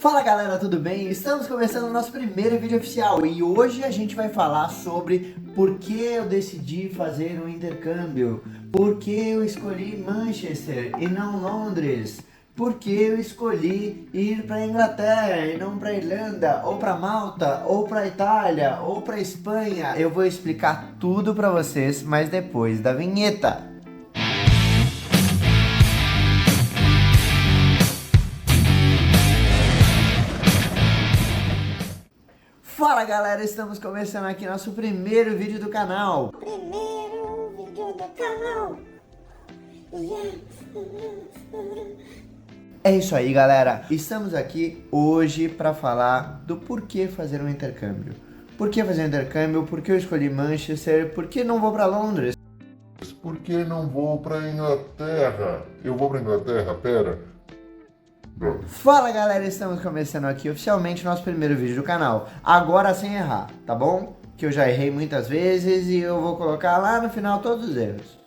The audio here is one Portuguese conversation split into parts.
Fala galera, tudo bem? Estamos começando o nosso primeiro vídeo oficial e hoje a gente vai falar sobre por que eu decidi fazer um intercâmbio, por que eu escolhi Manchester e não Londres, por que eu escolhi ir para Inglaterra e não para Irlanda, ou para Malta, ou para Itália, ou para Espanha. Eu vou explicar tudo para vocês, mas depois da vinheta. Fala galera, estamos começando aqui nosso primeiro vídeo do canal. Primeiro vídeo do canal. É isso aí galera, estamos aqui hoje para falar do porquê fazer um intercâmbio. Por que fazer um intercâmbio, por que eu escolhi Manchester, por que não vou para Londres? Por que não vou pra Inglaterra? Eu vou pra Inglaterra? Pera. Droga. Fala galera, estamos começando aqui oficialmente nosso primeiro vídeo do canal. Agora sem errar, tá bom? Que eu já errei muitas vezes e eu vou colocar lá no final todos os erros.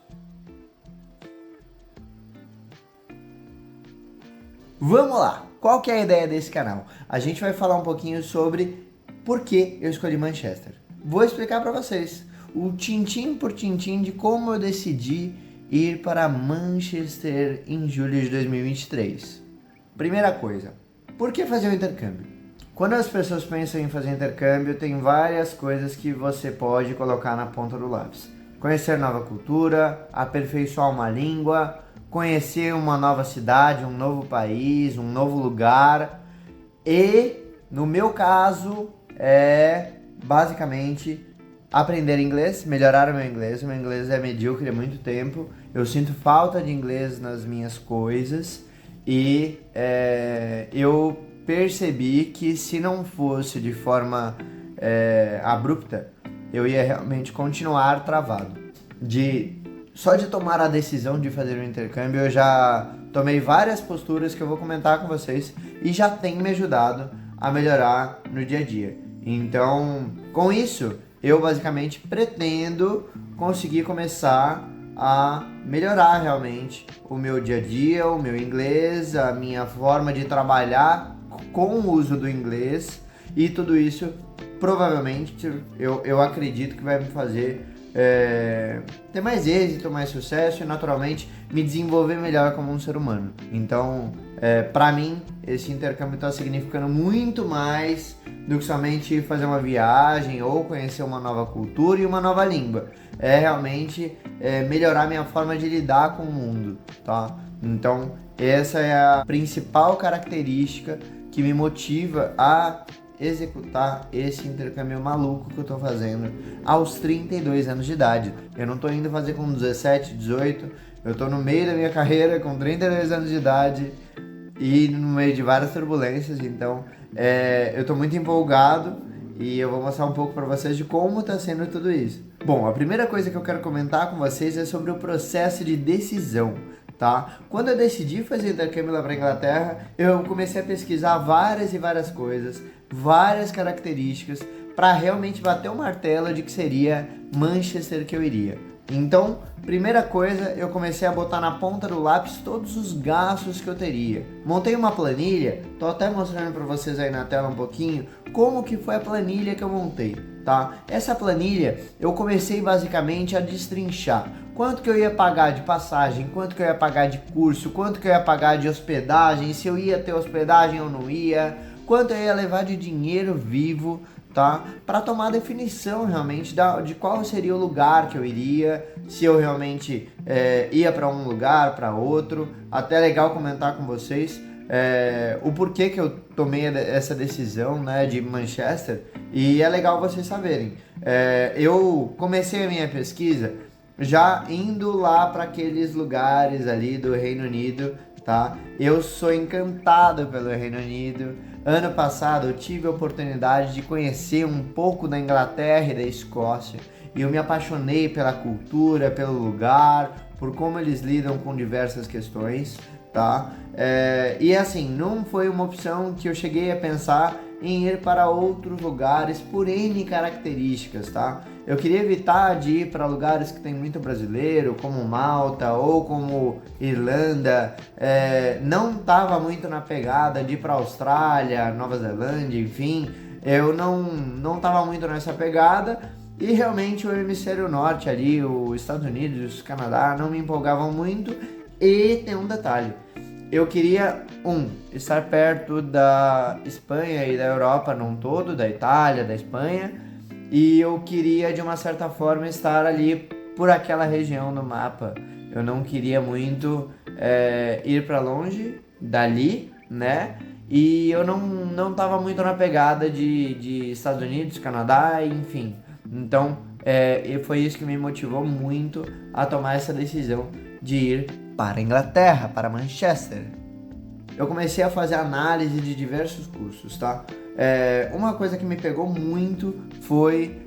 Vamos lá, qual que é a ideia desse canal? A gente vai falar um pouquinho sobre por que eu escolhi Manchester. Vou explicar para vocês o tintim por tintim de como eu decidi ir para Manchester em julho de 2023. Primeira coisa, por que fazer o intercâmbio? Quando as pessoas pensam em fazer intercâmbio, tem várias coisas que você pode colocar na ponta do lápis. Conhecer nova cultura, aperfeiçoar uma língua, conhecer uma nova cidade, um novo país, um novo lugar. E, no meu caso, é basicamente aprender inglês, melhorar o meu inglês. O meu inglês é medíocre há muito tempo. Eu sinto falta de inglês nas minhas coisas. E eu percebi que se não fosse de forma abrupta, eu ia realmente continuar travado. Só de tomar a decisão de fazer um intercâmbio, eu já tomei várias posturas que eu vou comentar com vocês e já tem me ajudado a melhorar no dia a dia. Então, com isso, eu basicamente pretendo conseguir começar a melhorar realmente o meu dia a dia, o meu inglês, a minha forma de trabalhar com o uso do inglês, e tudo isso provavelmente eu acredito que vai me fazer ter mais êxito, mais sucesso e naturalmente me desenvolver melhor como um ser humano. Então, para mim, esse intercâmbio está significando muito mais do que somente fazer uma viagem ou conhecer uma nova cultura e uma nova língua. É realmente melhorar minha forma de lidar com o mundo, tá? Então, essa é a principal característica que me motiva a executar esse intercâmbio maluco que eu tô fazendo aos 32 anos de idade. Eu não tô indo fazer com 17, 18, eu tô no meio da minha carreira com 32 anos de idade e no meio de várias turbulências, então eu tô muito empolgado e eu vou mostrar um pouco para vocês de como tá sendo tudo isso. Bom, a primeira coisa que eu quero comentar com vocês é sobre o processo de decisão. Tá? Quando eu decidi fazer intercâmbio lá para Inglaterra, eu comecei a pesquisar várias e várias coisas, várias características, para realmente bater o martelo de que seria Manchester que eu iria. Então, primeira coisa, eu comecei a botar na ponta do lápis todos os gastos que eu teria. Montei uma planilha, tô até mostrando para vocês aí na tela um pouquinho como que foi a planilha que eu montei, tá? Essa planilha eu comecei basicamente a destrinchar quanto que eu ia pagar de passagem, quanto que eu ia pagar de curso, quanto que eu ia pagar de hospedagem, se eu ia ter hospedagem ou não ia, quanto eu ia levar de dinheiro vivo, tá? Para tomar a definição realmente de qual seria o lugar que eu iria, se eu realmente ia para um lugar, para outro. Até é legal comentar com vocês o porquê que eu tomei essa decisão, né, de Manchester, e é legal vocês saberem. Eu comecei a minha pesquisa já indo lá para aqueles lugares ali do Reino Unido, tá? Eu sou encantado pelo Reino Unido. Ano passado eu tive a oportunidade de conhecer um pouco da Inglaterra e da Escócia e eu me apaixonei pela cultura, pelo lugar, por como eles lidam com diversas questões, tá? tá? E assim, não foi uma opção que eu cheguei a pensar em ir para outros lugares por N características, tá? Eu queria evitar de ir para lugares que tem muito brasileiro, como Malta ou como Irlanda. Não estava muito na pegada de ir para Austrália, Nova Zelândia, enfim. Eu não estava muito nessa pegada e realmente o hemisfério norte ali, os Estados Unidos, o Canadá, não me empolgavam muito. E tem um detalhe. Eu queria, estar perto da Espanha e da Europa num todo, da Itália, da Espanha, e eu queria, de uma certa forma, estar ali por aquela região no mapa. Eu não queria muito ir para longe dali, né? E eu não estava muito na pegada de Estados Unidos, Canadá, enfim. Então, e foi isso que me motivou muito a tomar essa decisão de ir para a Inglaterra, para Manchester. Eu comecei a fazer análise de diversos cursos, tá? Uma coisa que me pegou muito foi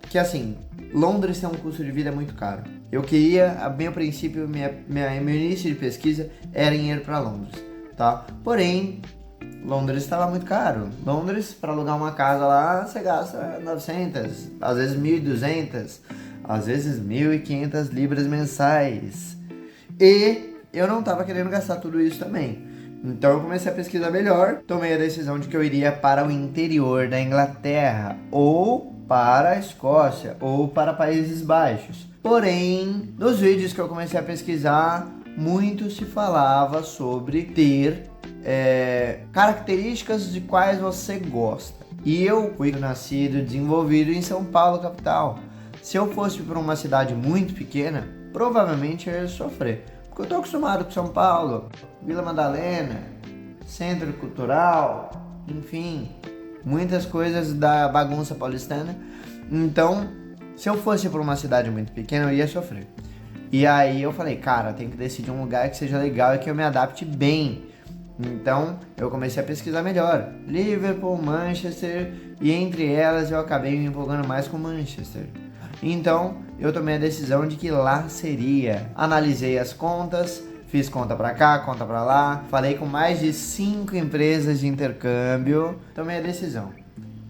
que, assim, Londres tem um custo de vida muito caro. Eu queria, a bem ao princípio, meu início de pesquisa era em ir para Londres, tá? Porém, Londres estava muito caro. Londres, para alugar uma casa lá, você gasta 900, às vezes 1.200, às vezes 1.500 libras mensais. E eu não estava querendo gastar tudo isso também. Então eu comecei a pesquisar melhor, tomei a decisão de que eu iria para o interior da Inglaterra, ou para a Escócia, ou para Países Baixos. Porém, nos vídeos que eu comecei a pesquisar, muito se falava sobre ter características de quais você gosta. E eu fui nascido e desenvolvido em São Paulo, capital. Se eu fosse para uma cidade muito pequena, provavelmente eu ia sofrer. Porque eu estou acostumado com São Paulo, Vila Madalena, Centro Cultural, enfim, muitas coisas da bagunça paulistana. Então, se eu fosse para uma cidade muito pequena, eu ia sofrer. E aí eu falei, cara, tem que decidir um lugar que seja legal e que eu me adapte bem. Então, eu comecei a pesquisar melhor. Liverpool, Manchester, e entre elas eu acabei me empolgando mais com Manchester. Então, eu tomei a decisão de que lá seria. Analisei as contas, fiz conta pra cá, conta pra lá, falei com mais de 5 empresas de intercâmbio, tomei a decisão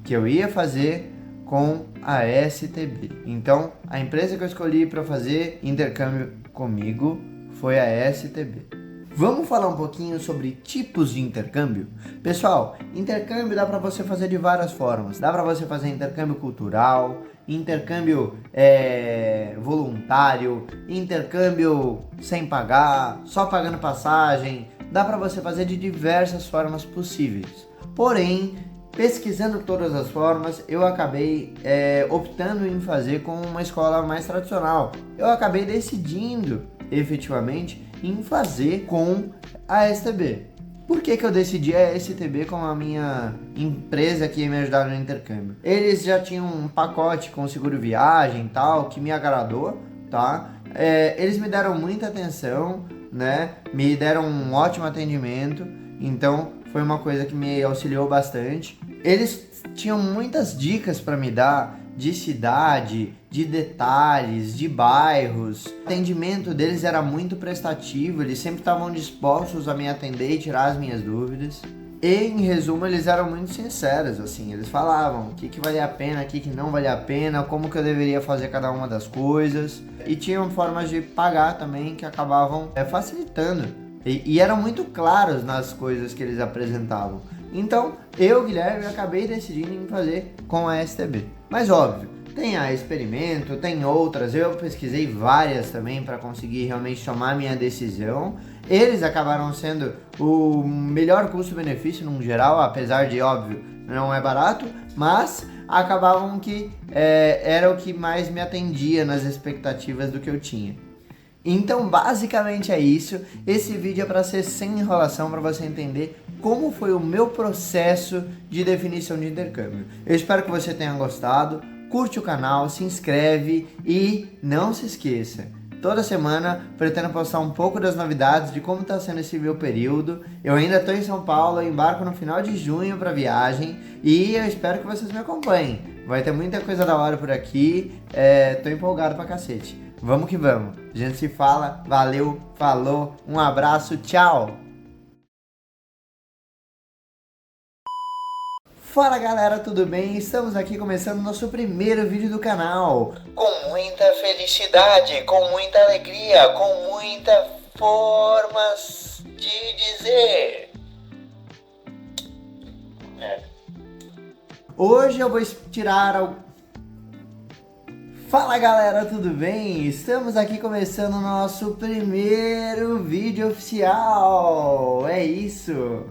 que eu ia fazer com a STB. Então, a empresa que eu escolhi para fazer intercâmbio comigo foi a STB. Vamos falar um pouquinho sobre tipos de intercâmbio? Pessoal, intercâmbio dá para você fazer de várias formas. Dá para você fazer intercâmbio cultural, intercâmbio voluntário, intercâmbio sem pagar, só pagando passagem. Dá para você fazer de diversas formas possíveis. Porém, pesquisando todas as formas, eu acabei optando em fazer com uma escola mais tradicional. Eu acabei decidindo, efetivamente, em fazer com a STB. Por que eu decidi a STB como a minha empresa que ia me ajudar no intercâmbio? Eles já tinham um pacote com seguro viagem e tal, que me agradou, tá? Eles me deram muita atenção, né? Me deram um ótimo atendimento, então foi uma coisa que me auxiliou bastante. Eles tinham muitas dicas para me dar de cidade, de detalhes, de bairros. O atendimento deles era muito prestativo, eles sempre estavam dispostos a me atender e tirar as minhas dúvidas. E, em resumo, eles eram muito sinceros, assim, eles falavam o que valia a pena, o que não valia a pena, como que eu deveria fazer cada uma das coisas. E tinham formas de pagar também que acabavam facilitando. E eram muito claros nas coisas que eles apresentavam. Então, eu, Guilherme, acabei decidindo em fazer com a STB. Mas óbvio, tem a Experimento, tem outras, eu pesquisei várias também para conseguir realmente tomar minha decisão. Eles acabaram sendo o melhor custo-benefício no geral, apesar de, óbvio, não é barato, mas acabavam que era o que mais me atendia nas expectativas do que eu tinha. Então, basicamente é isso. Esse vídeo é para ser sem enrolação, para você entender como foi o meu processo de definição de intercâmbio. Eu espero que você tenha gostado. Curte o canal, se inscreve e não se esqueça. Toda semana pretendo postar um pouco das novidades de como está sendo esse meu período. Eu ainda estou em São Paulo, eu embarco no final de junho para viagem e eu espero que vocês me acompanhem. Vai ter muita coisa da hora por aqui, tô empolgado pra cacete. Vamos que vamos. A gente se fala. Valeu, falou, um abraço, tchau. Fala galera, tudo bem? Estamos aqui começando nosso primeiro vídeo do canal. Com muita felicidade, com muita alegria, com muitas formas de dizer. Hoje eu vou tirar Fala galera, tudo bem? Estamos aqui começando o nosso primeiro vídeo oficial. É isso.